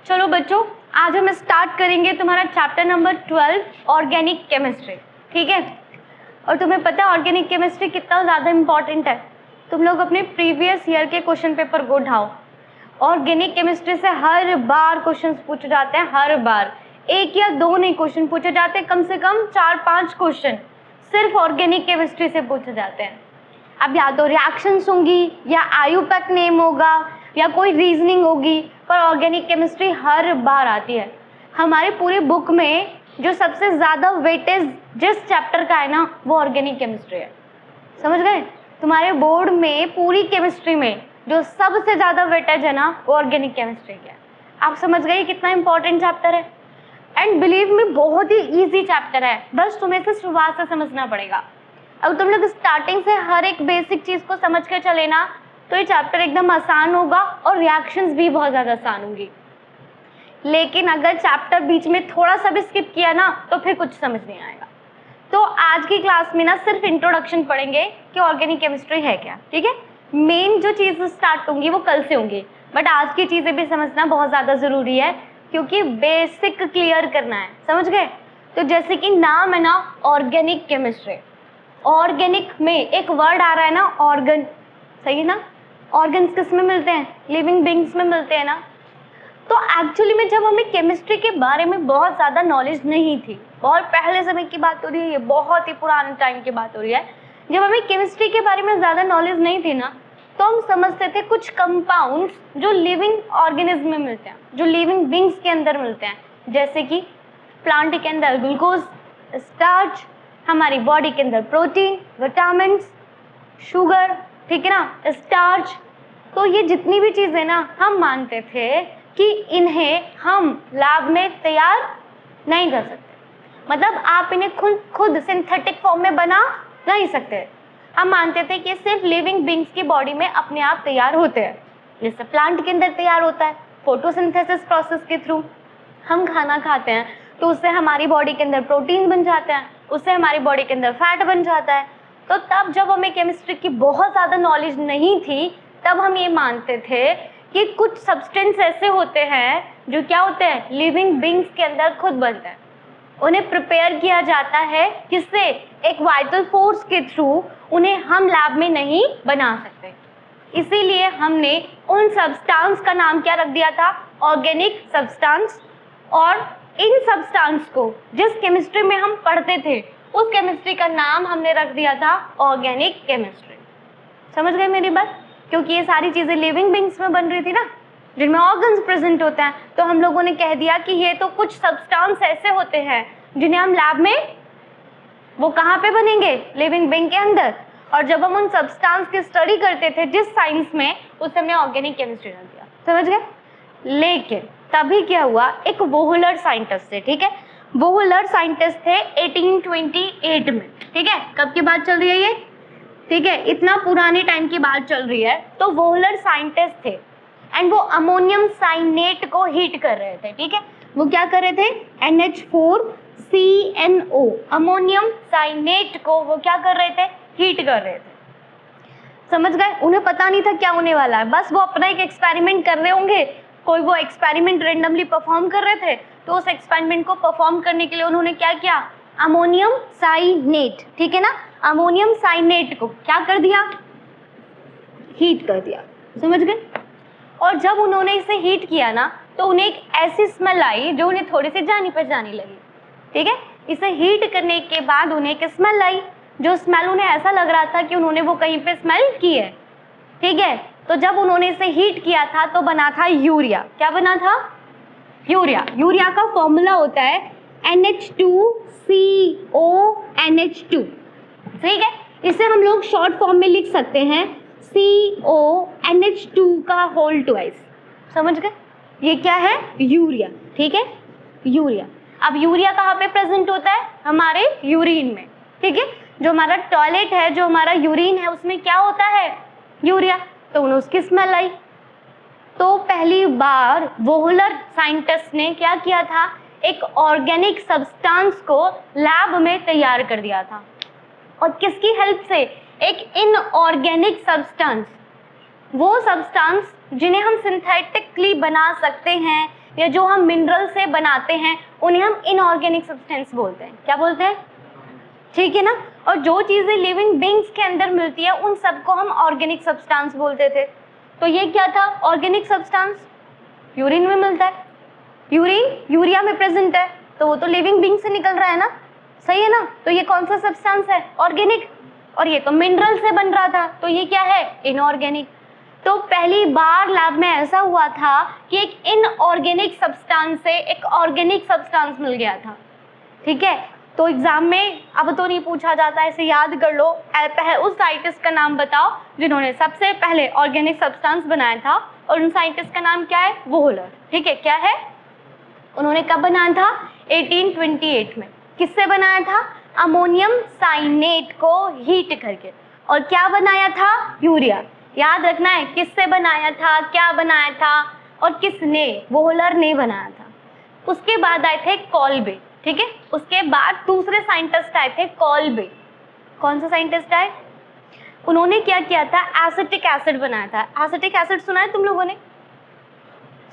चलो बच्चों, आज हम स्टार्ट करेंगे तुम्हारा चैप्टर नंबर 12 ऑर्गेनिक केमिस्ट्री। ठीक है, और तुम्हें पता है ऑर्गेनिक केमिस्ट्री कितना ज़्यादा इम्पॉर्टेंट है। तुम लोग अपने प्रीवियस ईयर के क्वेश्चन पेपर को उठाओ, ऑर्गेनिक केमिस्ट्री से हर बार क्वेश्चन पूछे जाते हैं। हर बार एक या दो नहीं क्वेश्चन पूछे जाते, कम से कम 4-5 क्वेश्चन सिर्फ ऑर्गेनिक केमिस्ट्री से पूछे जाते हैं। अब या तो रिएक्शंस होंगी या आयुपैक नेम होगा या कोई रीजनिंग होगी, पर ऑर्गेनिक केमिस्ट्री हर बार आती है। हमारे पूरे बुक में जो सबसे ज़्यादा वेटेज जिस चैप्टर का है ना, वो ऑर्गेनिक केमिस्ट्री है। समझ गए? तुम्हारे बोर्ड में पूरी केमिस्ट्री में जो सबसे ज़्यादा वेटेज है ना, वो ऑर्गेनिक केमिस्ट्री की है। आप समझ गए कितना इंपॉर्टेंट चैप्टर है। एंड बिलीव मी, बहुत ही ईजी चैप्टर है, बस तुम्हें इसे शुरुआत से समझना पड़ेगा। अब तुम लोग स्टार्टिंग से हर एक बेसिक चीज़ को समझ के चले ना, तो ये चैप्टर एकदम आसान होगा और रिएक्शंस भी बहुत ज़्यादा आसान होंगी। लेकिन अगर चैप्टर बीच में थोड़ा सा भी स्किप किया ना, तो फिर कुछ समझ नहीं आएगा। तो आज की क्लास में ना सिर्फ इंट्रोडक्शन पढ़ेंगे कि ऑर्गेनिक केमिस्ट्री है क्या। ठीक है, मेन जो चीज़ स्टार्ट होंगी वो कल से होंगी, बट आज की चीज़ें भी समझना बहुत ज़्यादा ज़रूरी है, क्योंकि बेसिक क्लियर करना है। समझ गए? तो जैसे कि नाम है ना, ऑर्गेनिक केमिस्ट्री। ऑर्गेनिक में एक वर्ड आ रहा है ना, ऑर्गन, सही है ना? ऑर्गन्स किस में मिलते हैं? लिविंग बीइंग्स में मिलते हैं ना। तो एक्चुअली में जब हमें केमिस्ट्री के बारे में बहुत ज़्यादा नॉलेज नहीं थी, बहुत पहले समय की बात हो रही है, ये बहुत ही पुराने टाइम की बात हो रही है, जब हमें केमिस्ट्री के बारे में ज़्यादा नॉलेज नहीं थी ना, तो हम समझते थे कुछ कंपाउंड्स जो लिविंग ऑर्गेनिज्म में मिलते हैं, जो लिविंग बीइंग्स के अंदर मिलते हैं, जैसे कि प्लांट के अंदर ग्लूकोज, स्टार्च, हमारी बॉडी के अंदर प्रोटीन, विटामिन, शुगर, ठीक है ना, स्टार्च। तो ये जितनी भी चीज़ें ना, हम मानते थे कि इन्हें हम लैब में तैयार नहीं कर सकते, मतलब आप इन्हें खुद सिंथेटिक फॉर्म में बना नहीं सकते। हम मानते थे कि सिर्फ लिविंग बीइंग्स की बॉडी में अपने आप तैयार होते हैं, जैसे प्लांट के अंदर तैयार होता है फोटोसिंथेसिस प्रोसेस के थ्रू। हम खाना खाते हैं तो उससे हमारी बॉडी के अंदर प्रोटीन बन जाते हैं, उससे हमारी बॉडी के अंदर फैट बन जाता है। तो तब जब हमें केमिस्ट्री की बहुत ज़्यादा नॉलेज नहीं थी, तब हम ये मानते थे कि कुछ सब्सटेंस ऐसे होते हैं जो क्या होते हैं, लिविंग बीइंग्स के अंदर खुद बनते हैं। उन्हें प्रिपेयर किया जाता है, किससे? एक वाइटल फोर्स के थ्रू। उन्हें हम लैब में नहीं बना सकते, इसीलिए हमने उन सब्सटेंस का नाम क्या रख दिया था? Organic substance. और इन सब्सटेंस को जिस केमिस्ट्री में हम पढ़ते थे, उस केमिस्ट्री का नाम हमने रख दिया था ऑर्गेनिक केमिस्ट्री। समझ गए मेरी बात? क्योंकि ये सारी चीज़ें लिविंग बीइंग्स में बन रही थी ना, जिनमें ऑर्गन्स प्रेजेंट होते हैं, तो हम लोगों ने कह दिया कि ये तो कुछ सब्सटेंस ऐसे होते हैं जिन्हें हम लैब में, वो कहाँ पे बनेंगे? लिविंग बीइंग के अंदर। और जब हम उन सब्सटेंस की स्टडी करते थे जिस साइंस में, उसे हमने ऑर्गेनिक केमिस्ट्री रख दिया। समझ गए? लेकिन तभी क्या हुआ, एक वोहलर साइंटिस्ट थे, ठीक है, वोहलर साइंटिस्ट थे 1828 में। ठीक है, कब की बात चल रही है ये? ठीक है, इतना पुराने टाइम की बात चल रही है। तो वोहलर साइंटिस्ट थे एंड वो अमोनियम साइनेट को हीट कर रहे थे। ठीक है, वो क्या कर रहे थे? NH4CNO, अमोनियम साइनेट को वो क्या कर रहे थे? हीट कर रहे थे। समझ गए? उन्हें पता नहीं था क्या होने वाला है, बस वो अपना एक एक्सपेरिमेंट कर रहे होंगे, कोई वो एक्सपेरिमेंट रेंडमली परफॉर्म कर रहे थे। तो उस एक्सपेरिमेंट को परफॉर्म करने के लिए उन्होंने क्या किया? अमोनियम साइनेट, ठीक है ना, अमोनियम साइनेट को क्या कर दिया? हीट कर दिया। समझ गए? और जब उन्होंने इसे हीट किया ना, तो उन्हें एक ऐसी स्मेल आई जो उन्हें थोड़ी सी जानी पहचानी लगी। ठीक है, इसे हीट करने के बाद उन्हें एक स्मेल आई, जो स्मेल उन्हें ऐसा लग रहा था कि उन्होंने वो कहीं पे स्मेल की है। ठीक है, तो जब उन्होंने इसे हीट किया था तो बना था यूरिया। क्या बना था? यूरिया। यूरिया का फॉर्मूला होता है NH2CONH2। ठीक है, इसे हम लोग शॉर्ट फॉर्म में लिख सकते हैं CONH2 का होल ट्वाइस। समझ गए? ये क्या है? यूरिया। ठीक है, यूरिया। अब यूरिया कहाँ पे प्रेजेंट होता है? हमारे यूरिन में। ठीक है, जो हमारा टॉयलेट है, जो हमारा यूरिन है, उसमें क्या होता है? यूरिया। तो उन्हें उसकी स्मेल आई। तो पहली बार वोहलर साइंटिस्ट ने क्या किया था? एक ऑर्गेनिक सब्सटेंस को लैब में तैयार कर दिया था। और किसकी हेल्प से? एक इनऑर्गेनिक सब्सटेंस, वो सब्सटेंस जिन्हें हम सिंथेटिकली बना सकते हैं या जो हम मिनरल से बनाते हैं उन्हें हम इनऑर्गेनिक सब्सटेंस बोलते हैं। क्या बोलते हैं? ठीक है ना। और जो चीज़ें लिविंग बींग्स के अंदर मिलती है उन सबको हम ऑर्गेनिक सब्सटेंस बोलते थे। तो ये क्या था? Organic substance. यूरिन में मिलता है, यूरिन यूरिया में प्रेजेंट है, तो वो तो लिविंग बींग से निकल रहा है ना, सही है ना। तो ये कौन सा सब्सटेंस है? ऑर्गेनिक। और ये तो मिनरल से बन रहा था, तो ये क्या है? इनऑर्गेनिक। तो पहली बार लैब में ऐसा हुआ था कि एक इनऑर्गेनिक सब्सटेंस से एक ऑर्गेनिक सब्सटेंस मिल गया था। ठीक है, तो एग्जाम में अब तो नहीं पूछा जाता, ऐसे याद कर लो। उस साइंटिस्ट का नाम बताओ जिन्होंने सबसे पहले ऑर्गेनिक सब्सटेंस बनाया था, और उन साइंटिस्ट का नाम क्या है? वोहलर। ठीक है, क्या है? उन्होंने कब बनाया था? 1828 में। किससे बनाया था? अमोनियम साइनेट को हीट करके। और क्या बनाया था? यूरिया। याद रखना है किससे बनाया था, क्या बनाया था, और किसने? वोहलर ने बनाया था। उसके बाद आए थे कॉल्बे। ठीक है, उसके बाद दूसरे साइंटिस्ट आए थे कॉल्बे। कौन सा साइंटिस्ट आए? उन्होंने क्या किया था? एसिटिक एसिड बनाया था। एसिटिक एसिड सुना है तुम लोगों ने?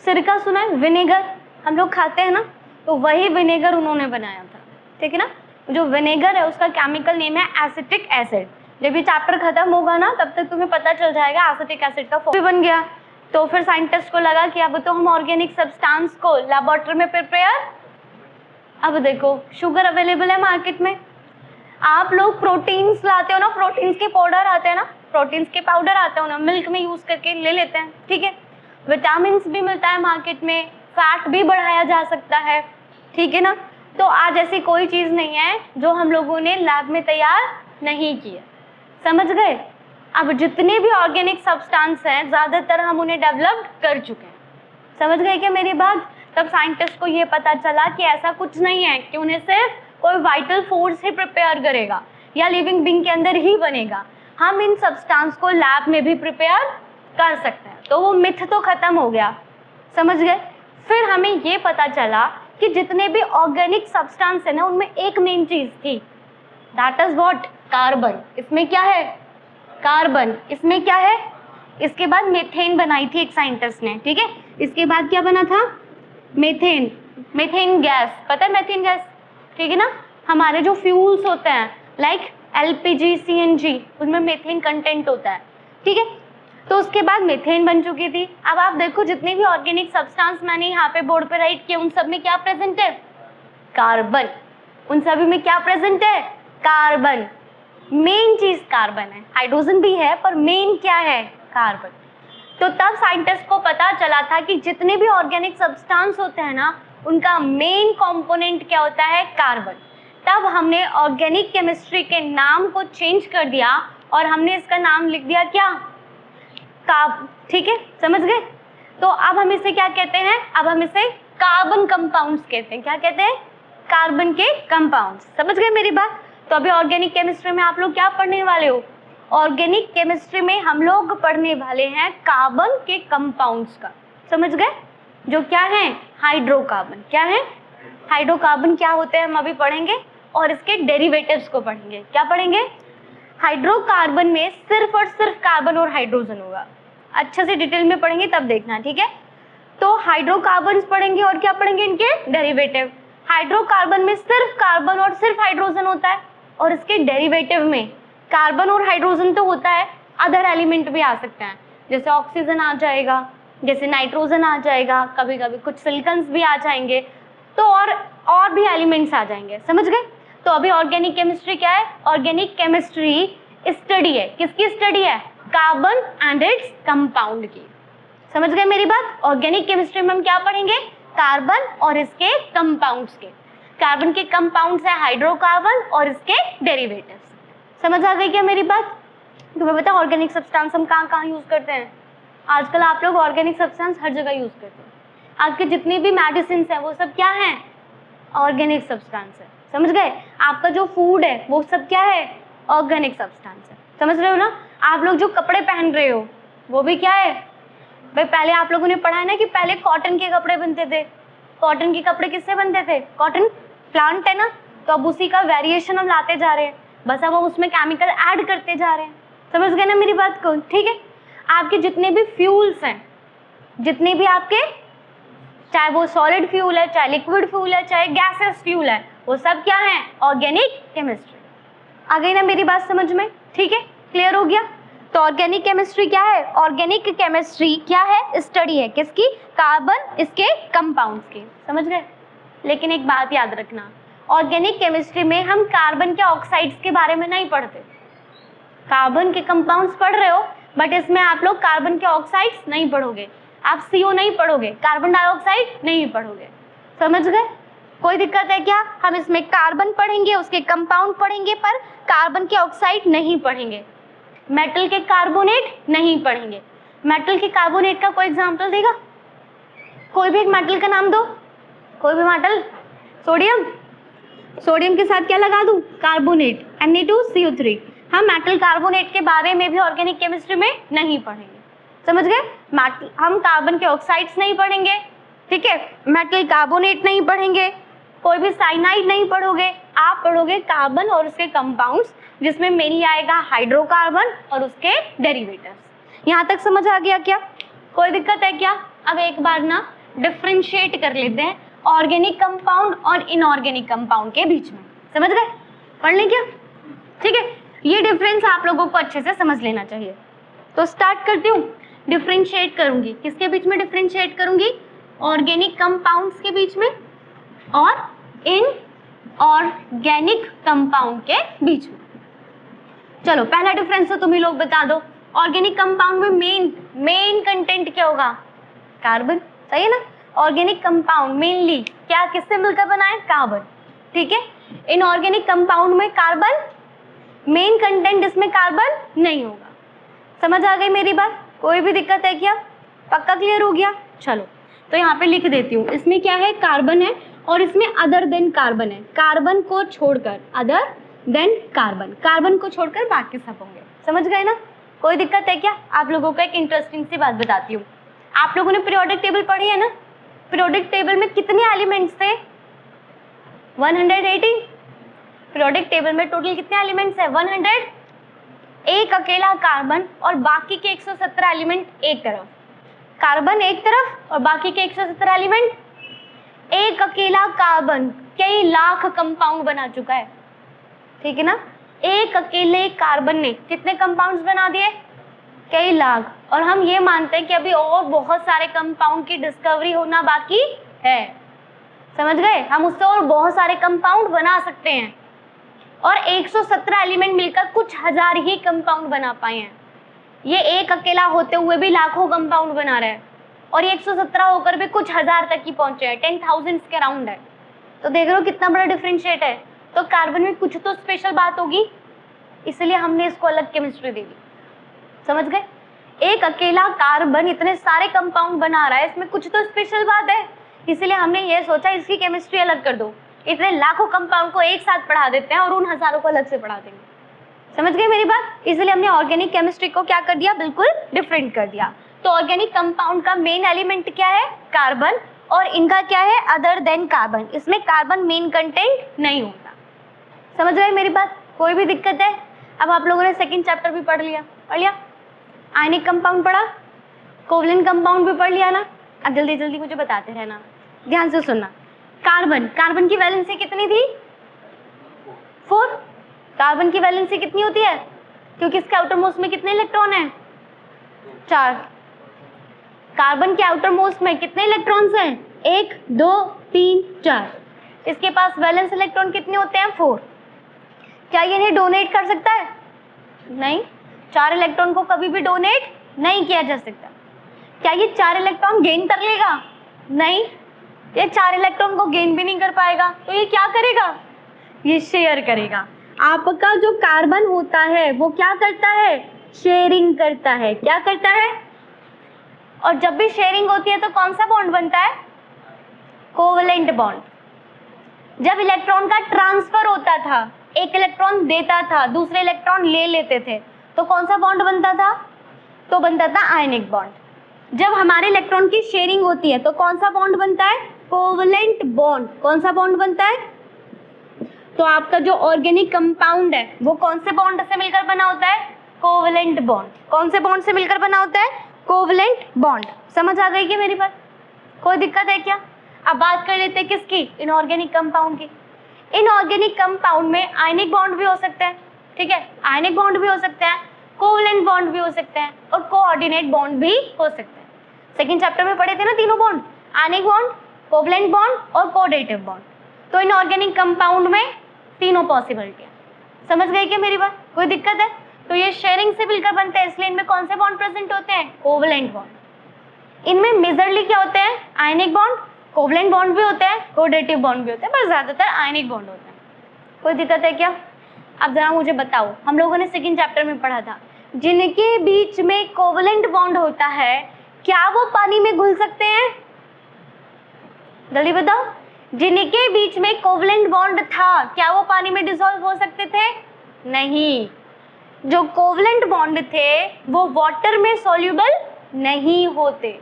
सिरका सुना है? विनेगर हम लोग खाते हैं ना, तो वही विनेगर उन्होंने बनाया था। ठीक है ना। जो विनेगर है उसका केमिकल नेम है एसिटिक एसिड। जब ये चैप्टर खत्म होगा ना तब तक तुम्हें पता चल जाएगा एसिटिक एसिड का फॉर्मूला बन गया। तो फिर साइंटिस्ट को लगा कि अब तो हम ऑर्गेनिक सब्सटेंस को लैबोरेटरी में प्रिपेयर। अब देखो शुगर अवेलेबल है मार्केट में। आप लोग प्रोटीन्स लाते हो ना, प्रोटीन्स के पाउडर आते हैं ना, प्रोटीन्स के पाउडर आते हो ना, मिल्क में यूज करके ले लेते हैं। ठीक है, विटामिन भी मिलता है मार्केट में, फैट भी बढ़ाया जा सकता है। ठीक है ना। तो आज ऐसी कोई चीज़ नहीं है जो हम लोगों ने लैब में तैयार नहीं की है। समझ गए? अब जितने भी ऑर्गेनिक सब्सटेंस हैं ज़्यादातर हम उन्हें डेवलप कर चुके हैं। समझ गए क्या मेरी बात? तब साइंटिस्ट को ये पता चला कि ऐसा कुछ नहीं है कि उन्हें सिर्फ कोई वाइटल फोर्स ही प्रिपेयर करेगा या लिविंग बींग के अंदर ही बनेगा। हम इन सब्सटेंस को लैब में भी प्रिपेयर कर सकते हैं। तो वो मिथ तो खत्म हो गया। समझ गए? फिर हमें ये पता चला कि जितने भी ऑर्गेनिक सब्सटेंस है ना उनमें एक मेन चीज़ थी, दैट इज व्हाट? कार्बन। इसमें क्या है? कार्बन। इसमें क्या है? इसके बाद मेथेन बनाई थी एक साइंटिस्ट ने। ठीक है, इसके बाद क्या बना था? मेथेन। मेथेन गैस, पता है मेथेन गैस? ठीक है ना। हमारे जो फ्यूल्स होते हैं लाइक एलपीजी, सीएनजी, उनमें मेथेन कंटेंट होता है। ठीक है, तो उसके बाद मेथेन बन चुकी थी। अब आप देखो जितने भी ऑर्गेनिक सब्सटेंस मैंने यहाँ पे बोर्ड पे राइट किए उन सब में क्या प्रेजेंट है? कार्बन। उन सभी में क्या प्रेजेंट है? कार्बन। मेन चीज कार्बन है, हाइड्रोजन भी है पर मेन क्या है? कार्बन। तो तब साइंटिस्ट को पता चला था कि जितने भी ऑर्गेनिक सब्सटेंस होते हैं ना उनका मेन कंपोनेंट क्या होता है? कार्बन। तब हमने ऑर्गेनिक केमिस्ट्री के नाम को चेंज कर दिया और हमने इसका नाम लिख दिया क्या? ठीक है, समझ गए? तो अब हम इसे क्या कहते हैं? अब हम इसे कार्बन कंपाउंड्स कहते हैं। क्या कहते हैं? कार्बन के कंपाउंड्स। समझ गए मेरी बात? तो अभी ऑर्गेनिक केमिस्ट्री में आप लोग क्या पढ़ने वाले हो? ऑर्गेनिक केमिस्ट्री में हम लोग पढ़ने वाले हैं कार्बन के कंपाउंड्स का। समझ गए? जो क्या है? हाइड्रोकार्बन। क्या है? हाइड्रोकार्बन क्या होते हैं हम अभी पढ़ेंगे, और इसके डेरिवेटिव्स को पढ़ेंगे। क्या पढ़ेंगे? हाइड्रोकार्बन में सिर्फ और सिर्फ कार्बन और हाइड्रोजन होगा। अच्छे से डिटेल में पढ़ेंगे तब देखना। ठीक है, तो हाइड्रोकार्बन्स पढ़ेंगे और क्या पढ़ेंगे? इनके डेरिवेटिव। हाइड्रोकार्बन में सिर्फ कार्बन और सिर्फ हाइड्रोजन होता है, और इसके डेरिवेटिव में कार्बन और हाइड्रोजन तो होता है, अदर एलिमेंट भी आ सकते हैं, जैसे ऑक्सीजन आ जाएगा, जैसे नाइट्रोजन आ जाएगा, कभी कभी कुछ सिलिकन्स भी आ जाएंगे, तो और भी एलिमेंट्स आ जाएंगे। समझ गए? तो अभी ऑर्गेनिक केमिस्ट्री क्या है? ऑर्गेनिक केमिस्ट्री स्टडी है, किसकी स्टडी है? कार्बन एंड इट्स कंपाउंड की। समझ गए मेरी बात? ऑर्गेनिक केमिस्ट्री में हम क्या पढ़ेंगे? कार्बन और इसके कंपाउंड्स के। कार्बन के कंपाउंड्स है हाइड्रोकार्बन और इसके डेरिवेटिव्स। समझ आ गई क्या मेरी बात? तुम्हें पता है ऑर्गेनिक सब्सटेंस हम कहाँ कहाँ यूज करते हैं? आजकल आप लोग ऑर्गेनिक सब्सटेंस हर जगह यूज करते हैं। आपके जितनी भी मेडिसिन है वो सब क्या है? ऑर्गेनिक सब्सटेंस है। समझ गए? आपका जो फूड है वो सब क्या है? ऑर्गेनिक सब्सटेंस है। समझ रहे हो ना? आप लोग जो कपड़े पहन रहे हो वो भी क्या है? भाई पहले आप लोगों ने पढ़ा है ना कि पहले कॉटन के कपड़े बनते थे। कॉटन के कपड़े किससे बनते थे? कॉटन प्लांट है ना, तो अब उसी का वेरिएशन हम लाते जा रहे हैं, बस अब हम उसमें केमिकल ऐड करते जा रहे हैं। समझ गए ना मेरी बात को? ठीक है, आपके जितने भी फ्यूल्स हैं, जितने भी आपके चाहे वो सॉलिड फ्यूल है, चाहे लिक्विड फ्यूल है, चाहे गैसेस फ्यूल है, वो सब क्या है? Organic chemistry. आ गई ना मेरी बात समझ में? ठीक है, क्लियर हो गया? तो ऑर्गेनिक केमिस्ट्री क्या है? ऑर्गेनिक केमिस्ट्री क्या है? स्टडी है किसकी? कार्बन, इसके कंपाउंड्स की। समझ गए? लेकिन एक बात याद रखना, ऑर्गेनिक केमिस्ट्री में हम कार्बन के ऑक्साइड्स के बारे में नहीं पढ़ते। कार्बन के कंपाउंड्स पढ़ रहे हो, बट इसमें आप लोग कार्बन के ऑक्साइड्स नहीं पढ़ोगे, आप CO नहीं पढ़ोगे, कार्बन डाइऑक्साइड नहीं पढ़ोगे। समझ गए? कोई दिक्कत है क्या? हम इसमें कार्बन पढ़ेंगे, उसके कंपाउंड पढ़ेंगे, पर कार्बन के ऑक्साइड नहीं पढ़ेंगे। मेटल के कार्बोनेट नहीं पढ़ेंगे। मेटल के कार्बोनेट का कोई एग्जांपल देगा? कोई भी एक मेटल का नाम दो, कोई भी मेटल। सोडियम, सोडियम के साथ क्या लगा दूं? Carbonate, Na2CO3। हम मेटल कार्बोनेट के बारे में भी ऑर्गेनिक केमिस्ट्री में नहीं पढ़ेंगे। समझ गए? हम कार्बन के ऑक्साइड्स नहीं पढ़ेंगे, ठीक है, मेटल कार्बोनेट नहीं पढ़ेंगे, कोई भी साइनाइड नहीं पढ़ोगे, आप पढ़ोगे कार्बन और उसके कंपाउंड्स, जिसमें मेनली आएगा हाइड्रोकार्बन और उसके डेरिवेटिव्स। यहाँ तक समझ आ गया क्या? कोई दिक्कत है क्या? अब एक बार ना डिफरेंशिएट कर लेते हैं ऑर्गेनिक कंपाउंड और इनऑर्गेनिक कंपाउंड के बीच में। समझ गए? पढ़ लें क्या? ठीक है, ये डिफरेंस आप लोगों को अच्छे से समझ लेना चाहिए। तो स्टार्ट करती हूँ। डिफरेंशिएट करूंगी, किसके बीच में डिफरेंशिएट करूंगी? ऑर्गेनिक कंपाउंड्स के बीच में और इनऑर्गेनिक कंपाउंड के बीच में। चलो पहला डिफरेंस तो तुम ही लोग बता दो। ऑर्गेनिक कंपाउंड में मेन कंटेंट क्या होगा? कार्बन, सही है ना? ऑर्गेनिक कंपाउंड मेनली क्या किससे मिलकर बना है? कार्बन, ठीक है। इनऑर्गेनिक कंपाउंड में कार्बन मेन कंटेंट, इसमें कार्बन नहीं होगा। समझ आ गई मेरी बात? कोई भी दिक्कत है क्या? पक्का क्लियर हो गया? चलो तो यहाँ पे लिख देती हूँ, इसमें क्या है? कार्बन है और इसमें अदर देन कार्बन है। कार्बन को छोड़कर, अदर देन कार्बन, कार्बन को छोड़कर बाकी सब होंगे। समझ गए ना? कोई दिक्कत है क्या? आप लोगों को एक इंटरेस्टिंग सी बात बताती हूँ। आप लोगों ने पीरियोडिक टेबल पढ़ी है ना? पीरियोडिक टेबल में कितने एलिमेंट्स थे? 180। पीरियोडिक टेबल में टोटल कितने एलिमेंट्स है? 100। एक अकेला कार्बन और बाकी के 170 एलिमेंट एक तरफ, कार्बन एक तरफ और बाकी के 170 एलिमेंट। एक अकेला कार्बन कई लाख कंपाउंड बना चुका है, ठीक है ना? एक अकेले कार्बन ने कितने कंपाउंड्स बना दिए? कई लाख। और हम ये मानते हैं कि अभी और बहुत सारे कंपाउंड की डिस्कवरी होना बाकी है। समझ गए? हम उससे और बहुत सारे कंपाउंड बना सकते हैं। और 117 एलिमेंट मिलकर कुछ हजार ही कंपाउंड बना पाए हैं। ये एक अकेला होते हुए भी लाखों कंपाउंड बना रहा है, और ये 117 होकर भी कुछ हजार तक ही पहुंचे हैं, 10,000 के अराउंड है। तो देख रहे हो कितना बड़ा डिफरेंशिएट है। तो कार्बन में कुछ तो स्पेशल बात होगी, इसलिए हमने इसको अलग केमिस्ट्री दे दी। समझ गए? एक अकेला कार्बन इतने सारे कंपाउंड बना रहा है, इसमें कुछ तो स्पेशल बात है, इसलिए हमने ये सोचा इसकी केमिस्ट्री अलग कर दो। इतने लाखों कंपाउंड को एक साथ पढ़ा देते हैं और उन हजारों को अलग से पढ़ा देंगे। समझ गए मेरी बात? इसलिए हमने ऑर्गेनिक केमिस्ट्री को क्या कर दिया? बिल्कुल डिफरेंट कर दिया। तो ऑर्गेनिक कंपाउंड का मेन एलिमेंट क्या है? कार्बन, और इनका क्या है? Other than carbon. इसमें कार्बन मेन कंटेंट नहीं होता। समझ गए मेरी बात? कोई भी दिक्कत है? अब आप लोगों ने सेकेंड चैप्टर भी पढ़ लिया, आयनिक कंपाउंड पढ़ा, कोवलेंट कंपाउंड भी पढ़ लिया ना? अब जल्दी जल्दी मुझे बताते रहना, ध्यान से सुनना। कार्बन की वैलेंसी कितनी थी? 4। कार्बन की वैलेंसी कितनी होती है? क्योंकि इसके आउटर मोस्ट में कितने इलेक्ट्रॉन हैं? 4। कार्बन के आउटर मोस्ट में कितने इलेक्ट्रॉन्स हैं? 1, 2, 3, 4। इसके पास वैलेंस इलेक्ट्रॉन कितने होते हैं? 4। क्या ये इन्हें डोनेट कर सकता है? नहीं। 4 इलेक्ट्रॉन को कभी भी डोनेट नहीं किया जा सकता। क्या ये 4 इलेक्ट्रॉन गेन कर लेगा? नहीं, ये 4 इलेक्ट्रॉन को गेन भी नहीं कर पाएगा। तो ये क्या करेगा? ये शेयर करेगा। आपका जो कार्बन होता है वो क्या करता है? शेयरिंग करता है। क्या करता है? और जब भी शेयरिंग होती है तो कौन सा बॉन्ड बनता है? Covalent bond. जब इलेक्ट्रॉन का ट्रांसफर होता था, एक इलेक्ट्रॉन देता था, दूसरे इलेक्ट्रॉन ले लेते थे, तो कौन सा बॉन्ड बनता था? तो बनता था आयनिक बॉन्ड। जब हमारे इलेक्ट्रॉन की शेयरिंग होती है तो कौन सा बॉन्ड बनता है? Covalent bond. कौन सा बॉन्ड बनता है? तो आपका जो ऑर्गेनिक कंपाउंड है वो कौन से बॉन्ड से मिलकर बना होता है? Covalent bond. कौन से बॉन्ड से मिलकर बना होता है? Covalent bond. समझ आ गई क्या मेरी बात? कोई दिक्कत है क्या? अब बात कर लेते हैं किसकी, इनऑर्गेनिक कंपाउंड की। इनऑर्गेनिक कंपाउंड में आयनिक बॉन्ड भी हो सकते हैं, ठीक है, आयनिक बॉन्ड भी हो सकते हैं, कोवलेंट बॉन्ड भी हो सकते हैं और कोऑर्डिनेट बॉन्ड भी हो सकते हैं। सेकंड चैप्टर में पढ़े थे ना तीनों bond, ionic bond, covalent bond और कोऑर्डिनेटिव बॉन्ड। तो इनऑर्गेनिक कंपाउंड में तीनों पॉसिबिलिटी है। समझ गए क्या मेरी बात? कोई दिक्कत है? तो ये शेयरिंग से मिलकर बनते हैं, इसलिए इनमें कौन से बॉन्ड प्रेजेंट होते हैं, कोवलेंट बॉन्ड। इनमें मेजरली क्या होते हैं, आयनिक बॉन्ड, कोवलेंट बॉन्ड भी होते हैं, कोऑर्डिनेटिव बॉन्ड भी होते हैं, पर ज्यादातर आयनिक बॉन्ड होते हैं। कोई दिक्कत है क्या? अब जरा मुझे बताओ, हम लोगों ने सेकंड चैप्टर में पढ़ा था, जिनके बीच में कोवलेंट बॉन्ड होता है क्या वो पानी में घुल सकते हैं? जल्दी बताओ। जिनके बीच में कोवलेंट बॉन्ड था क्या वो पानी में डिसॉल्व हो सकते थे? नहीं। जो कोवलेंट बॉन्ड थे वो वाटर में सॉल्युबल नहीं होते,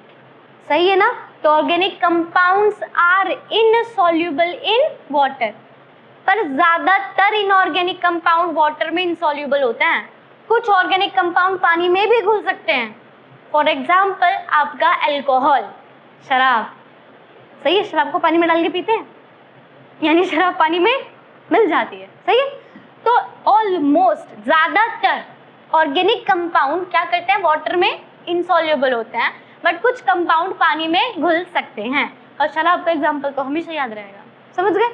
सही है ना? तो organic compounds are insoluble in water, पर ज्यादातर इनऑर्गेनिक कंपाउंड वाटर में इनसॉल्युबल होते हैं। कुछ ऑर्गेनिक कंपाउंड पानी में भी घुल सकते हैं। फॉर एग्जाम्पल आपका अल्कोहल, शराब, सही है, शराब को पानी में डाल के पीते हैं, यानी शराब पानी में मिल जाती है, सही है। तो ऑलमोस्ट ज्यादातर ऑर्गेनिक कंपाउंड क्या करते हैं, वाटर में इनसॉल्युबल होते हैं, बट कुछ कंपाउंड पानी में घुल सकते हैं। और शराब का एग्जाम्पल तो हमेशा याद रहेगा, समझ गए?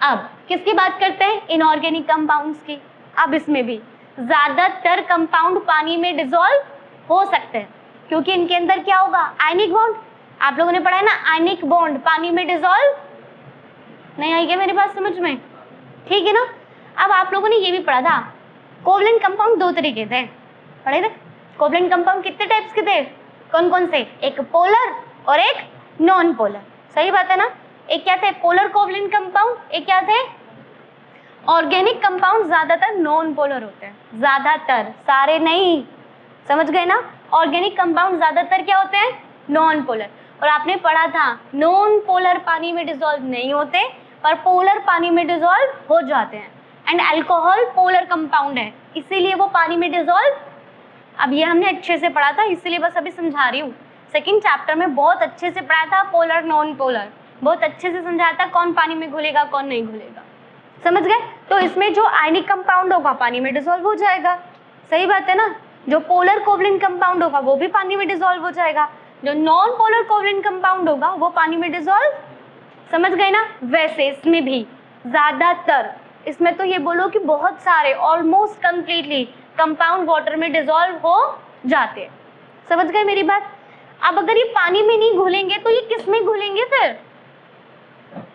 अब किसकी बात करते हैं, इनऑर्गेनिक कंपाउंड्स की। अब इसमें भी ज्यादातर कंपाउंड पानी में डिसॉल्व हो सकते हैं, क्योंकि इनके अंदर क्या होगा, आयनिक बॉन्ड। आप लोगों ने पढ़ा है ना, आयनिक बॉन्ड पानी में डिसॉल्व नहीं आई क्या मेरी बात समझ में? ठीक है ना। अब आप लोगों ने ये भी पढ़ा था, कोवलेंट कंपाउंड दो तरीके थे, पढ़े थे? कोवलेंट कंपाउंड कितने टाइप्स के थे, कौन कौन से? एक पोलर और एक नॉन पोलर, सही बात है ना। एक क्या थे, पोलर कोवलेंट कंपाउंड, एक क्या थे, ऑर्गेनिक कंपाउंड ज्यादातर नॉन पोलर होते हैं, ज्यादातर, सारे नहीं, समझ गए ना। ऑर्गेनिक कंपाउंड ज्यादातर क्या होते हैं, नॉन पोलर। और आपने पढ़ा था नॉन पोलर पानी में डिसॉल्व नहीं होते, पर पोलर पानी में डिसॉल्व हो जाते हैं। एंड अल्कोहल पोलर कंपाउंड है, इसीलिए वो पानी में डिसॉल्व, अब ये हमने अच्छे से पढ़ा था, इसलिए बस अभी समझा रही हूँ। सेकंड चैप्टर में बहुत अच्छे से पढ़ा था, पोलर नॉन पोलर, बहुत अच्छे से समझाया था कौन पानी में घुलेगा कौन नहीं घुलेगा, समझ गए? तो इसमें जो आयनिक कंपाउंड होगा पानी में डिसॉल्व हो जाएगा, सही बात है ना। जो पोलर कोवलेंट कंपाउंड होगा वो भी पानी में डिसॉल्व हो जाएगा, जो नॉन पोलर कोवलेंट कंपाउंड होगा वो पानी में डिसॉल्व, समझ गए ना। वैसे इसमें भी ज्यादातर, इसमें तो ये बोलो कि बहुत सारे, ऑलमोस्ट कंप्लीटली कंपाउंड वाटर में डिसॉल्व हो जाते हैं, समझ गए मेरी बात। अब अगर ये पानी में नहीं घुलेंगे तो ये किस में घुलेंगे फिर?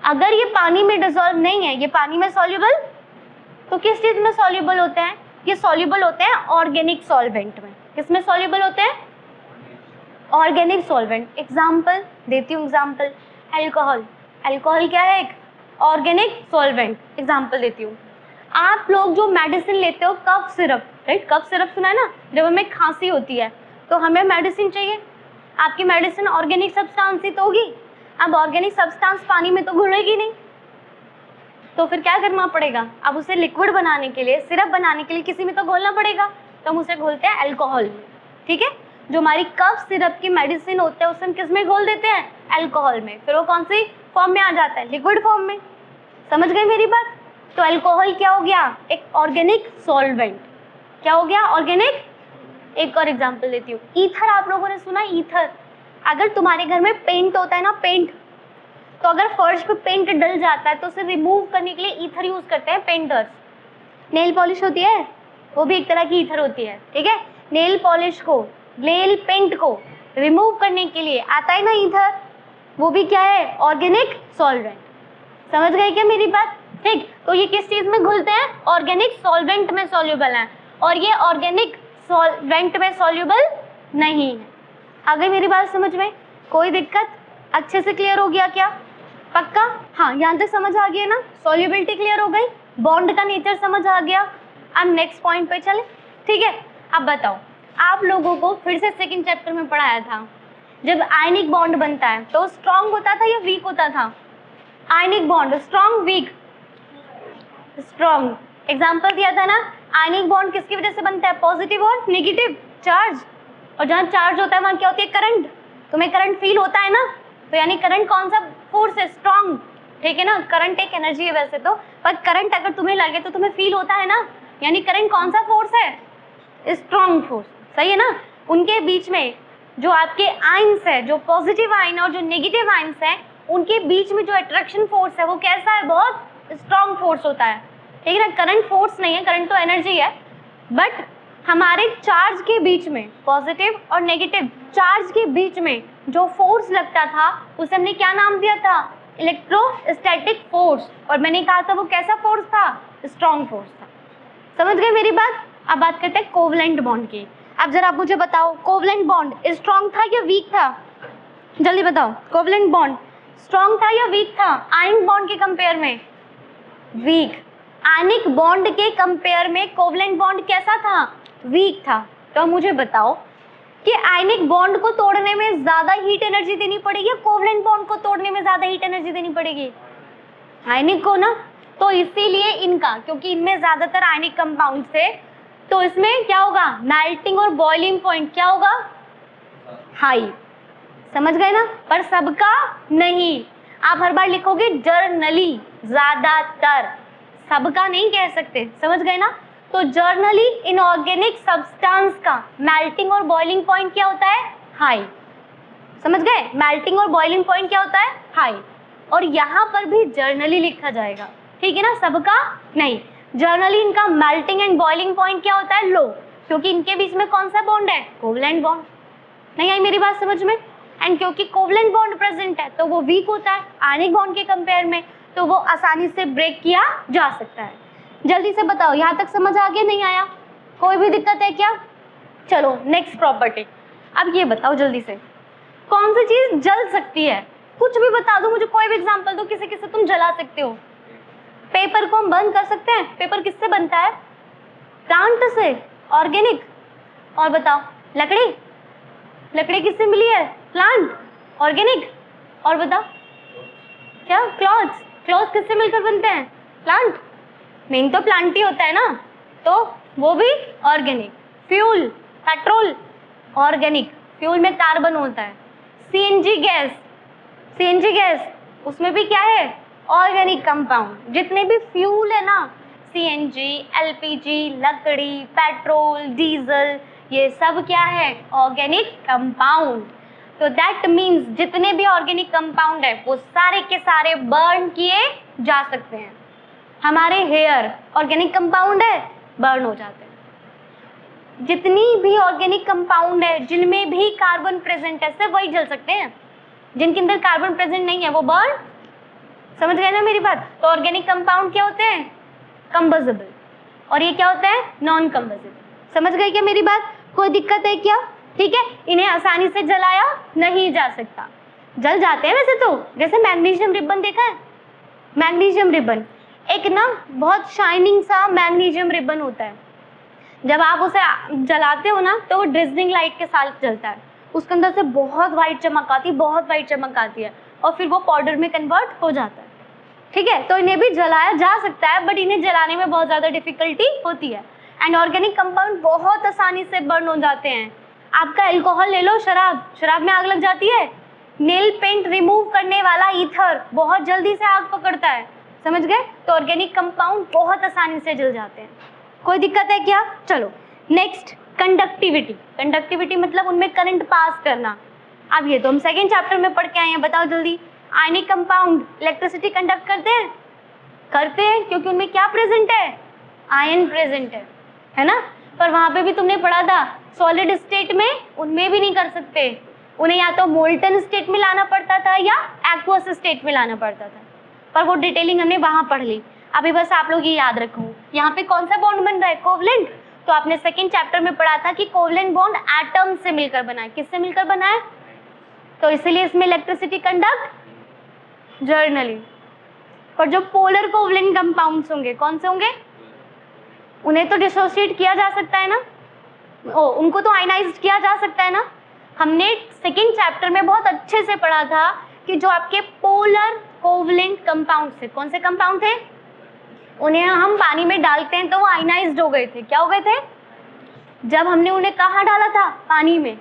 अगर ये पानी में डिसॉल्व नहीं है, ये पानी में सॉल्युबल, तो किस चीज में सॉल्युबल होते हैं? ये सॉल्युबल होते हैं ऑर्गेनिक सॉल्वेंट में। किसमें सॉल्युबल होते हैं? Organic solvent. एग्जाम्पल देती हूँ, एग्जाम्पल अल्कोहल, अल्कोहल क्या है, एक ऑर्गेनिक सॉल्वेंट। एग्जाम्पल देती हूँ, आप लोग जो मेडिसिन लेते हो, cough syrup, right, cough syrup सुना है ना, जब हमें खांसी होती है तो हमें मेडिसिन चाहिए, आपकी मेडिसिन ऑर्गेनिक सब्सटेंस ही तो होगी। अब ऑर्गेनिक सब्सटेंस पानी में तो घुलेगी नहीं, तो फिर क्या करना पड़ेगा, अब उसे लिक्विड बनाने के लिए, सिरप बनाने के लिए किसी में तो घोलना पड़ेगा, तो हम उसे घोलते हैं अल्कोहल में, ठीक है। जो हमारी कफ सिरप की मेडिसिन होता है उसे हम किस में घोल देते हैं, अल्कोहल में, फिर वो कौन सी फॉर्म में आ जाता है, लिक्विड फॉर्म में, समझ गए मेरी बात। तो अल्कोहल क्या हो गया, एक ऑर्गेनिक सॉल्वेंट, क्या हो गया, ऑर्गेनिक। एक और एग्जांपल देती हूँ, ईथर, आप लोगों ने सुना ईथर। अगर तुम्हारे घर में पेंट होता है ना, पेंट, तो अगर फर्श पे पेंट डल जाता है तो उसे रिमूव करने के लिए ईथर यूज करते हैं पेंटर्स। नेल पॉलिश होती है, वो भी एक तरह की ईथर होती है, ठीक है। नेल पॉलिश को, नेल पेंट को रिमूव करने के लिए आता है ना ईथर, वो भी क्या है, ऑर्गेनिक सॉल्वेंट, समझ गए क्या मेरी बात, ठीक। तो ये किस चीज में घुलते हैं, ऑर्गेनिक सॉल्वेंट में सॉल्युबल है, और ये ऑर्गेनिक सॉल्वेंट में सॉल्युबल नहीं है। आ गई मेरी बात समझ में, कोई दिक्कत, अच्छे से क्लियर हो गया क्या, पक्का? हाँ, यहाँ तक समझ आ गया ना, सॉल्युबिलिटी क्लियर हो गई, बॉन्ड का नेचर समझ आ गया। अब नेक्स्ट पॉइंट पे चले, ठीक है। अब बताओ, आप लोगों को फिर से सेकंड चैप्टर में पढ़ाया था, जब आयनिक बॉन्ड बनता है तो स्ट्रॉन्ग होता था या वीक होता था, ionic bond strong week, strong. Example दिया था ना, आयनिक बॉन्ड किसकी वजह से बनता है, पॉजिटिव और नेगेटिव चार्ज, और जहाँ चार्ज होता है वहाँ क्या होती है, करंट। तुम्हें करंट फील होता है ना, तो यानी करंट कौन सा फोर्स है? स्ट्रॉन्ग, ठीक है ना। करंट एक एनर्जी है वैसे तो, पर करंट अगर तुम्हें लगे तो तुम्हें फील होता है ना, यानी करंट कौन सा फोर्स है? स्ट्रॉन्ग फोर्स, सही है ना। उनके बीच में जो आपके आयंस है, जो पॉजिटिव आयन और जो नेगेटिव आयंस है, उनके बीच में जो अट्रैक्शन फोर्स है वो कैसा है? बहुत स्ट्रॉन्ग फोर्स होता है, ठीक है ना। करंट फोर्स नहीं है, करंट तो एनर्जी है, बट हमारे चार्ज के बीच में, पॉजिटिव और नेगेटिव चार्ज के बीच में जो फोर्स लगता था उसे हमने क्या नाम दिया था? Electrostatic force. और मैंने कहा था वो कैसा फोर्स था? स्ट्रॉन्ग फोर्स था। समझ गए मेरी बात? अब बात करते हैं कोवलेंट बॉन्ड की। अब जरा आप मुझे बताओ, कोवलेंट बॉन्ड स्ट्रॉन्ग था या वीक था? जल्दी बताओ, कोवलेंट बॉन्ड स्ट्रॉन्ग था या वीक था? आयनिक बॉन्ड के कंपेयर में वीक। आयनिक बॉन्ड के कंपेयर में कोवलेंट बॉन्ड कैसा था? वीक था। तो मुझे बताओ कि आयनिक बॉन्ड को तोड़ने में ज्यादा हीट एनर्जी देनी पड़ेगी या कोवलेंट बॉन्ड को तोड़ने में ज्यादा हीट एनर्जी देनी पड़ेगी? आयनिक को ना। तो इसीलिए इनका, क्योंकि इनमें ज्यादातर आयनिक कंपाउंड्स है, तो इसमें क्या होगा? मेल्टिंग और बॉइलिंग पॉइंट क्या होगा? हाई। समझ गए ना? पर सबका नहीं। आप हर बार लिखोगे जर्नली, ज्यादातर, सबका नहीं कह सकते। समझ गए ना? तो जर्नली इनऑर्गेनिक सब्सटेंस का मेल्टिंग और बॉइलिंग पॉइंट क्या होता है? हाई। समझ गए? मेल्टिंग और बॉइलिंग पॉइंट क्या होता है? हाई। और यहाँ पर भी जर्नली लिखा जाएगा, ठीक है ना, सबका नहीं। जर्नली इनका मेल्टिंग एंड बॉइलिंग पॉइंट क्या होता है? लो, क्योंकि इनके बीच में कौन सा बॉन्ड है? Covalent bond. नहीं आई मेरी बात समझ में? एंड क्योंकि कोवलेंट बॉन्ड प्रेजेंट है तो वो वीक होता है आयनिक बॉन्ड के कंपेयर में, तो वो आसानी से ब्रेक किया जा सकता है। जल्दी से बताओ, यहाँ तक समझ आ गया? नहीं आया? कोई भी दिक्कत है क्या? चलो नेक्स्ट प्रॉपर्टी। अब ये बताओ जल्दी से, कौन सी चीज जल सकती है? कुछ भी बता दो मुझे, कोई भी एग्जांपल दो, किसे किसे तुम जला सकते हो। पेपर को हम बर्न कर सकते हैं। पेपर किससे बनता है? प्लांट से, ऑर्गेनिक। और बताओ, लकड़ी, लकड़ी किससे मिली है? Plant, organic. और बताओ क्या? क्लॉथ्स, क्लॉथ्स किससे मिलकर बनते हैं? प्लांट। मेन तो प्लांट ही होता है ना, तो वो भी organic. Fuel, petrol, organic, fuel में कार्बन होता है। सीएनजी गैस, सीएनजी गैस, उसमें भी क्या है? Organic compound. जितने भी फ्यूल है ना, सीएनजी, एलपीजी, लकड़ी, पेट्रोल, डीजल, ये सब क्या है? Organic compound. तो दैट मीन्स जितने भी ऑर्गेनिक कंपाउंड है वो सारे के सारे बर्न किए जा सकते हैं। हमारे हेयर ऑर्गेनिक कंपाउंड है, बर्न हो जाते हैं। जितनी भी ऑर्गेनिक कंपाउंड है जिनमें भी कार्बन प्रेजेंट है सिर्फ वही जल सकते हैं, जिनके अंदर कार्बन प्रेजेंट नहीं है वो बर्न। समझ गए ना मेरी बात? तो ऑर्गेनिक कंपाउंड क्या होते हैं? कंबसिबल, और ये क्या होता है? नॉन कंबसिबल। समझ गए क्या मेरी बात? कोई दिक्कत है क्या? ठीक है, इन्हें आसानी से जलाया नहीं जा सकता। जल जाते हैं वैसे तो, जैसे मैग्नीशियम रिबन देखा है? मैग्नीशियम रिबन एक ना बहुत शाइनिंग सा मैग्नीशियम रिबन होता है। जब आप उसे जलाते हो ना तो वो ड्रिजलिंग लाइट के साथ जलता है, उसके अंदर से बहुत वाइट चमक आती है, बहुत वाइट चमक आती है, और फिर वो पाउडर में कन्वर्ट हो जाता है। ठीक है, तो इन्हें भी जलाया जा सकता है, बट इन्हें जलाने में बहुत ज़्यादा डिफिकल्टी होती है। एंड ऑर्गेनिक कंपाउंड बहुत आसानी से बर्न हो जाते हैं। आपका अल्कोहल ले लो, शराब, शराब में आग लग जाती है। नेल पेंट रिमूव करने वाला ईथर बहुत जल्दी से आग पकड़ता है। समझ गए? तो ऑर्गेनिक कंपाउंड बहुत आसानी से जल जाते हैं। कोई दिक्कत है क्या? चलो नेक्स्ट, कंडक्टिविटी। कंडक्टिविटी मतलब उनमें करंट पास करना। अब ये तो हम सेकेंड चैप्टर में पढ़ के आए हैं, बताओ जल्दी। आयनिक कंपाउंड इलेक्ट्रिसिटी कंडक्ट करते हैं? करते हैं, क्योंकि उनमें क्या प्रेजेंट है? आयन प्रेजेंट है ना? पर वहां पे भी तुमने पढ़ा था सॉलिड स्टेट में उनमें भी नहीं कर सकते, उन्हें या तो मोल्टन स्टेट में लाना पड़ता था या एक्वस स्टेट में लाना पड़ता था, पर वो डिटेलिंग हमने वहां पढ़ ली। अभी बस आप लोग ये याद रखो, यहाँ पे कौन सा बॉन्ड बन रहा है? कोवलेंट। तो आपने सेकेंड चैप्टर में पढ़ा था कि कोवलेंट बॉन्ड एटम से मिलकर बना है। किससे मिलकर बना है? तो इसलिए इसमें इलेक्ट्रिसिटी कंडक्ट जर्नली। पर जो पोलर कोवलेंट कंपाउंड्स होंगे कौन से होंगे? उन्हें तो डिसोसिएट किया जा सकता है ना, उनको तो आयनाइज्ड किया जा सकता है ना। हमने सेकेंड चैप्टर में बहुत अच्छे से पढ़ा था कि जो आपके पोलर कोवलेंट कंपाउंड थे, कौन से कंपाउंड थे? उन्हें हम पानी में डालते हैं तो वो आयनाइज्ड हो गए थे। क्या हो गए थे? जब हमने उन्हें कहाँ डाला था? पानी में,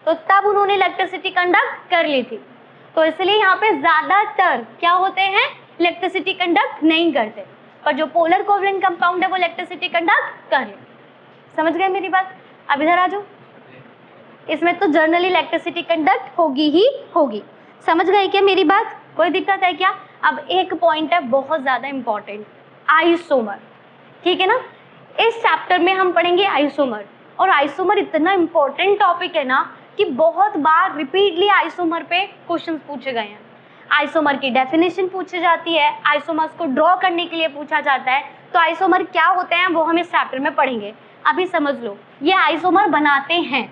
तो तब उन्होंने इलेक्ट्रिसिटी कंडक्ट कर ली थी। तो इसलिए यहाँ पे ज्यादातर क्या होते हैं, इलेक्ट्रिसिटी कंडक्ट नहीं करते, पर जो पोलर कोवलेंट कंपाउंड है वो इलेक्ट्रिसिटी कंडक्ट कर ले। समझ गए मेरी बात? अब इधर आ जाओ, इसमें तो जनरली इलेक्ट्रिसिटी कंडक्ट होगी ही होगी। समझ गए क्या मेरी बात? कोई दिक्कत है क्या? अब एक पॉइंट है बहुत ज्यादा इंपॉर्टेंट, आइसोमर। ठीक है ना, इस चैप्टर में हम पढ़ेंगे आइसोमर, और आइसोमर इतना इंपॉर्टेंट टॉपिक है ना कि बहुत बार रिपीटली आइसोमर पे क्वेश्चंस पूछे गए हैं। आइसोमर की डेफिनेशन पूछी जाती है, आइसोमर्स को ड्रॉ करने के लिए पूछा जाता है। तो आइसोमर क्या होते हैं वो हम इस चैप्टर में पढ़ेंगे। अभी समझ लो, ये आइसोमर बनाते हैं,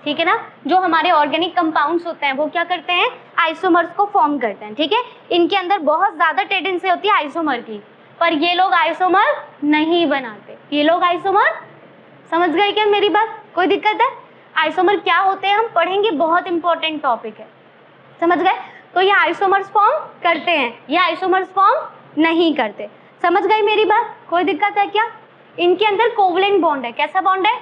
ठीक है ना। जो हमारे ऑर्गेनिक कंपाउंड्स होते हैं वो क्या करते हैं, आइसोमर्स को फॉर्म करते हैं। ठीक है, इनके अंदर बहुत ज्यादा टेंडेंसी होती है आइसोमर की, पर ये लोग आइसोमर नहीं बनाते। ये लोग आइसोमर, समझ गए क्या मेरी बात? कोई दिक्कत है? आइसोमर क्या होते हैं हम पढ़ेंगे, बहुत इंपॉर्टेंट टॉपिक है। समझ गए? तो ये आइसोमर्स फॉर्म करते हैं, ये आइसोमर्स फॉर्म नहीं करते। समझ गई मेरी बात? कोई दिक्कत है क्या? इनके अंदर कोवलेंट बॉन्ड है। कैसा बॉन्ड है?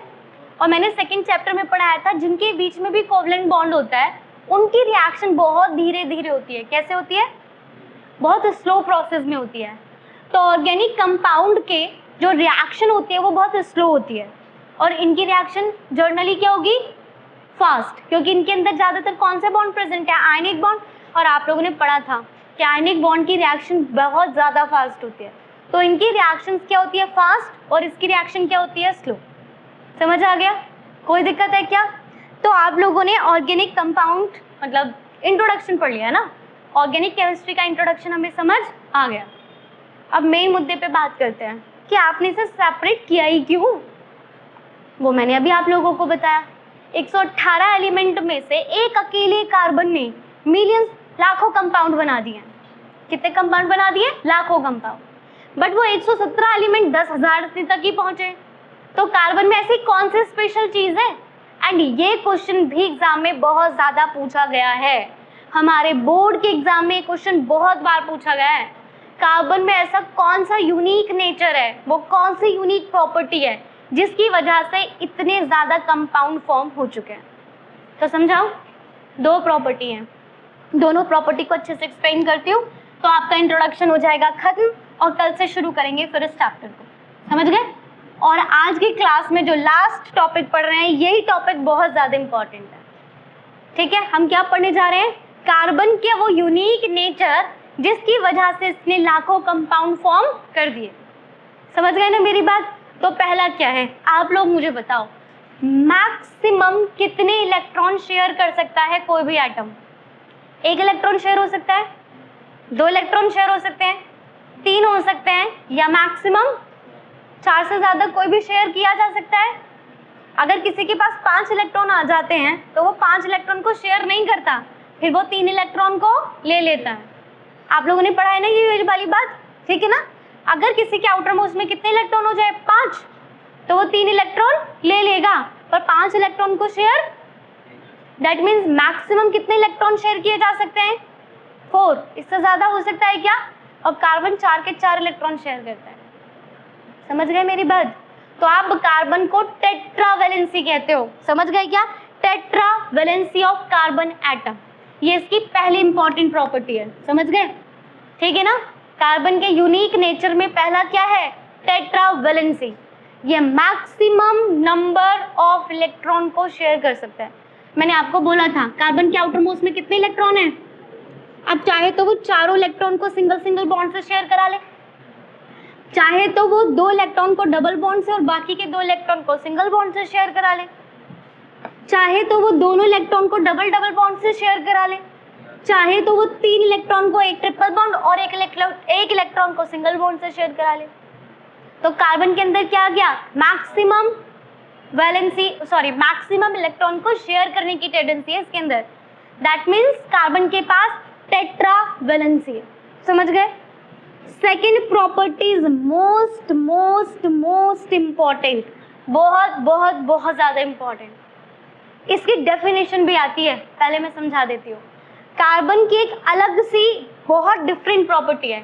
और मैंने सेकंड चैप्टर में पढ़ाया था, जिनके बीच में भी कोवलेंट बॉन्ड होता है उनकी रिएक्शन बहुत धीरे धीरे होती है। कैसे होती है? बहुत स्लो प्रोसेस में होती है। तो ऑर्गेनिक कंपाउंड के जो रिएक्शन होती है वो बहुत स्लो होती है, और इनकी रिएक्शन जर्नली क्या होगी, फास्ट, क्योंकि इनके अंदर ज्यादातर कौन से बॉन्ड प्रेजेंट है, आयनिक बॉन्ड। और आप लोगों ने पढ़ा था कि आयनिक बॉन्ड की रिएक्शन बहुत ज्यादा फास्ट होती है। तो इनकी रिएक्शन क्या होती है, फास्ट, और इसकी रिएक्शन क्या होती है, स्लो। समझ आ गया? कोई दिक्कत है क्या? तो आप लोगों ने ऑर्गेनिक कंपाउंड मतलब इंट्रोडक्शन पढ़ लिया ना, ऑर्गेनिक केमिस्ट्री का इंट्रोडक्शन हमें समझ आ गया। अब मेन मुद्दे पे बात करते हैं कि आपने इसे सेपरेट किया ही क्यों। वो मैंने अभी आप लोगों को बताया, 118 एलिमेंट में से एक अकेले कार्बन ने मिलियंस, लाखों कंपाउंड बना दिए। कितने कंपाउंड बना दिए? लाखों कंपाउंड। बट वो 117 एलिमेंट 10,000 तक ही पहुंचे। तो कार्बन में ऐसी कौन सी स्पेशल चीज है? एंड ये क्वेश्चन भी एग्जाम में बहुत ज्यादा पूछा गया है। हमारे बोर्ड के एग्जाम में क्वेश्चन बहुत बार पूछा गया है, कार्बन में ऐसा कौन सा यूनिक नेचर है, वो कौन सी यूनिक प्रॉपर्टी है जिसकी वजह से इतने ज्यादा कंपाउंड फॉर्म हो चुके हैं। तो समझाओ, दो प्रॉपर्टी हैं, दोनों प्रॉपर्टी को अच्छे से एक्सप्लेन करती हूँ तो आपका इंट्रोडक्शन हो जाएगा खत्म, और कल से शुरू करेंगे फिर इस चैप्टर को। समझ गए? और आज की क्लास में जो लास्ट टॉपिक पढ़ रहे हैं, यही टॉपिक बहुत ज्यादा इंपॉर्टेंट है। ठीक है, हम क्या पढ़ने जा रहे हैं, कार्बन के वो यूनिक नेचर जिसकी वजह से इसने लाखों कंपाउंड फॉर्म कर दिए। समझ गए ना मेरी बात? तो पहला क्या है, आप लोग मुझे बताओ, मैक्सिमम कितने इलेक्ट्रॉन शेयर कर सकता है कोई भी एटम? एक इलेक्ट्रॉन शेयर हो सकता है, 2 इलेक्ट्रॉन शेयर हो सकते हैं, 3 हो सकते हैं, या मैक्सिमम 4 से ज्यादा कोई भी शेयर किया जा सकता है। अगर किसी के पास 5 इलेक्ट्रॉन आ जाते हैं तो वो 5 इलेक्ट्रॉन को शेयर नहीं करता, फिर वो 3 इलेक्ट्रॉन को ले लेता है। आप लोगों ने पढ़ा है ना ये वाली बात? ठीक है ना। अगर किसी के आउटर मोस्ट में कितने इलेक्ट्रॉन हो जाए, 5, तो वो 3 इलेक्ट्रॉन ले लेगा, पर 5 इलेक्ट्रॉन को शेयर, दैट मीन्स मैक्सिमम कितने इलेक्ट्रॉन शेयर किए जा सकते हैं, 4। इससे ज्यादा हो सकता है क्या? और कार्बन 4 के 4 इलेक्ट्रॉन शेयर करता है। समझ गए मेरी बात? तो आप कार्बन को टेट्रावैलेंसी कहते हो। समझ गए क्या? टेट्रावैलेंसी ऑफ कार्बन एटम, ये इसकी पहली इंपॉर्टेंट प्रॉपर्टी है। समझ गए? ठीक है ना। कार्बन के यूनिक नेचर में पहला क्या है, टेट्रावैलेंसी। ये मैक्सिमम नंबर ऑफ इलेक्ट्रॉन को शेयर कर सकता है। मैंने आपको बोला था कार्बन के आउटर मोस्ट में कितने इलेक्ट्रॉन हैं। अब चाहे तो वो चारों इलेक्ट्रॉन को सिंगल सिंगल बॉन्ड से शेयर करा ले, चाहे तो वो 2 इलेक्ट्रॉन को डबल बॉन्ड से और बाकी के 2 इलेक्ट्रॉन को सिंगल बॉन्ड से शेयर करा ले, चाहे तो वो दोनों इलेक्ट्रॉन को डबल डबल बॉन्ड से शेयर करा ले, चाहे तो वो 3 इलेक्ट्रॉन को एक ट्रिपल बॉन्ड और एक इलेक्ट्रॉन को सिंगल बॉन्ड से शेयर करा ले। तो कार्बन के अंदर क्या आ गया, maximum valency, sorry maximum electron को शेयर करने की टेंडेंसी है इसके अंदर। दैट मीन्स कार्बन के पास टेट्रावैलेंसी है। समझ गए? Second property is most most most important, बहुत बहुत बहुत ज्यादा इंपॉर्टेंट। इसकी डेफिनेशन भी आती है, पहले मैं समझा देती हूँ। कार्बन की एक अलग सी बहुत डिफरेंट प्रॉपर्टी है,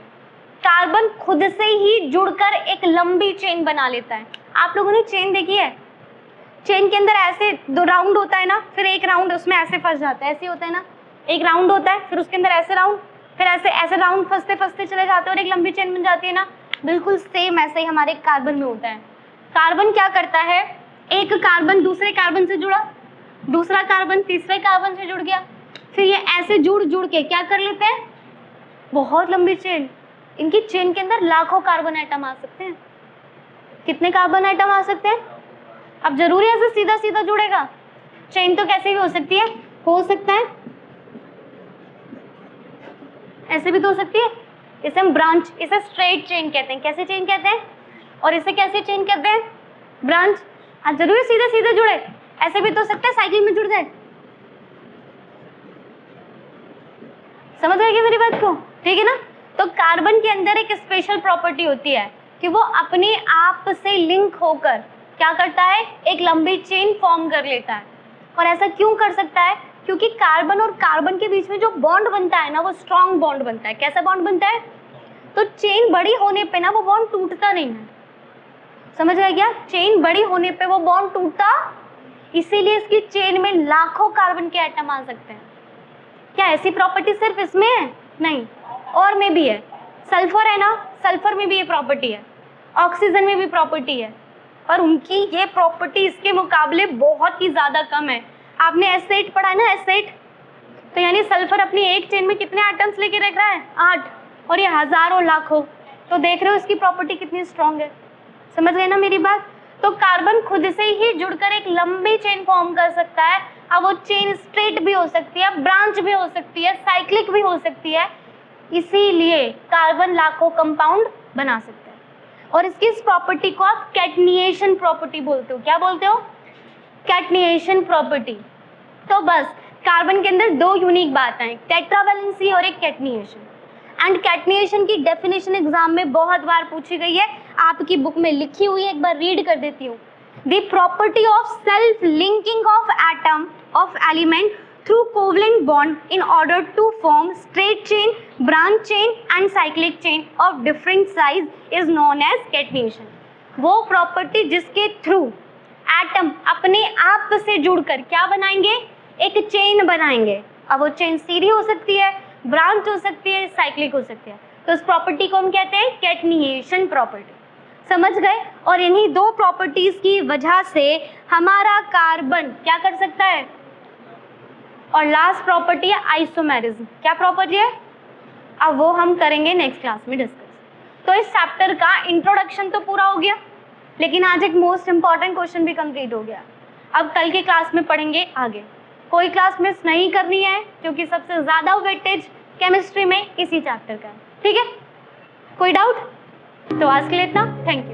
कार्बन खुद से ही जुड़कर एक लंबी चेन बना लेता है। आप लोगों ने चेन देखी है? चेन के अंदर ऐसे 2 राउंड होता है ना, फिर एक राउंड उसमें ऐसे फंस जाता है, ऐसे होता है ना। एक राउंड होता है, फिर उसके अंदर ऐसे राउंड, फिर ऐसे ऐसे राउंड फंसते फंसते चले जाते हैं और एक लंबी चेन बन जाती है ना। बिल्कुल सेम ऐसे ही हमारे कार्बन में होता है। कार्बन क्या करता है, एक कार्बन दूसरे कार्बन से जुड़ा, दूसरा कार्बन तीसरे कार्बन से जुड़ गया, फिर ये ऐसे जुड़ जुड़ के क्या कर लेते हैं, बहुत लंबी चेन। इनकी चेन के अंदर लाखों कार्बन आइटम आ सकते हैं। कितने कार्बन आइटम आ सकते हैं? अब जरूरी है ऐसे सीधा सीधा जुड़ेगा, चेन तो कैसे भी हो सकती है, हो सकता है ऐसे भी तो हो सकती है। इसे हम ब्रांच, इसे स्ट्रेट चेन कहते हैं। कैसे चेन कहते हैं? और इसे कैसे चेन कहते हैं? ब्रांच। अब जरूरी सीधे सीधे जुड़े, ऐसे भी तो हो सकता है साइकिल में जुड़ जाए। समझ गए क्या मेरी बात को? ठीक है ना। तो कार्बन के अंदर एक स्पेशल प्रॉपर्टी होती है कि वो अपने आप से लिंक होकर क्या करता है, एक लंबी चेन फॉर्म कर लेता है। और ऐसा क्यों कर सकता है? क्योंकि कार्बन और कार्बन के बीच में जो बॉन्ड बनता है ना, वो स्ट्रॉन्ग बॉन्ड बनता है। कैसा बॉन्ड बनता है? तो चेन बड़ी होने पे ना वो बॉन्ड टूटता नहीं है। समझ गए क्या? चेन बड़ी होने पे वो बॉन्ड टूटता, इसीलिए इसकी चेन में लाखों कार्बन के एटम आ सकते हैं। क्या ऐसी प्रॉपर्टी सिर्फ इसमें है? नहीं, और में भी है। सल्फर है ना, सल्फर में भी ये प्रॉपर्टी है, ऑक्सीजन में भी प्रॉपर्टी है, पर उनकी ये प्रॉपर्टी इसके मुकाबले बहुत ही ज्यादा कम है। आपने एस8 पढ़ा है ना, एस8, तो यानी सल्फर अपनी एक चेन में कितने एटम्स लेके रख रहा है? 8, और ये हजारों लाखों। तो देख रहे हो इसकी प्रॉपर्टी कितनी स्ट्रांग है। समझ गए ना मेरी बात? तो कार्बन खुद से ही जुड़कर एक लंबी चेन फॉर्म कर सकता है। अब वो चेन स्ट्रेट भी हो सकती है, ब्रांच भी हो सकती है, साइक्लिक भी हो सकती है। इसीलिए कार्बन लाखों कंपाउंड बना सकता है। और इसकी इस प्रॉपर्टी को आप कैटनिएशन प्रॉपर्टी बोलते हो। क्या बोलते हो? कैटनिएशन प्रॉपर्टी। तो बस कार्बन के अंदर दो यूनिक बातें हैं, टेट्रावैलेंसी और एक कैटनिएशन। एंड कैटनिएशन की डेफिनेशन एग्जाम में बहुत बार पूछी गई है, आपकी बुक में लिखी हुई है, एक बार रीड कर देती हूँ। The property of self linking of atom of element through covalent bond in order to form straight chain, branch chain and cyclic chain of different size is known as catenation। वो property जिसके through atom अपने आप से जुड़कर क्या बनाएंगे, एक chain बनाएंगे। अब वो चेन सीधी हो सकती है, ब्रांच हो सकती है, साइक्लिक हो सकती है। तो इस प्रॉपर्टी को हम कहते हैं कैटनिएशन प्रॉपर्टी। समझ गए? और इन्हीं दो प्रॉपर्टीज की वजह से हमारा कार्बन क्या कर सकता है। और लास्ट प्रॉपर्टी है आइसोमेरिज्म। क्या प्रॉपर्टी है? अब वो हम करेंगे नेक्स्ट क्लास में डिस्कस। तो इस चैप्टर का इंट्रोडक्शन तो पूरा हो गया, लेकिन आज एक मोस्ट इंपॉर्टेंट क्वेश्चन भी कंप्लीट हो गया। अब कल के क्लास में पढ़ेंगे आगे। कोई क्लास मिस नहीं करनी है, क्योंकि सबसे ज़्यादा वेटेज केमिस्ट्री में इसी चैप्टर का है। ठीक है? कोई डाउट? तो आज के लिए इतना। Thank you.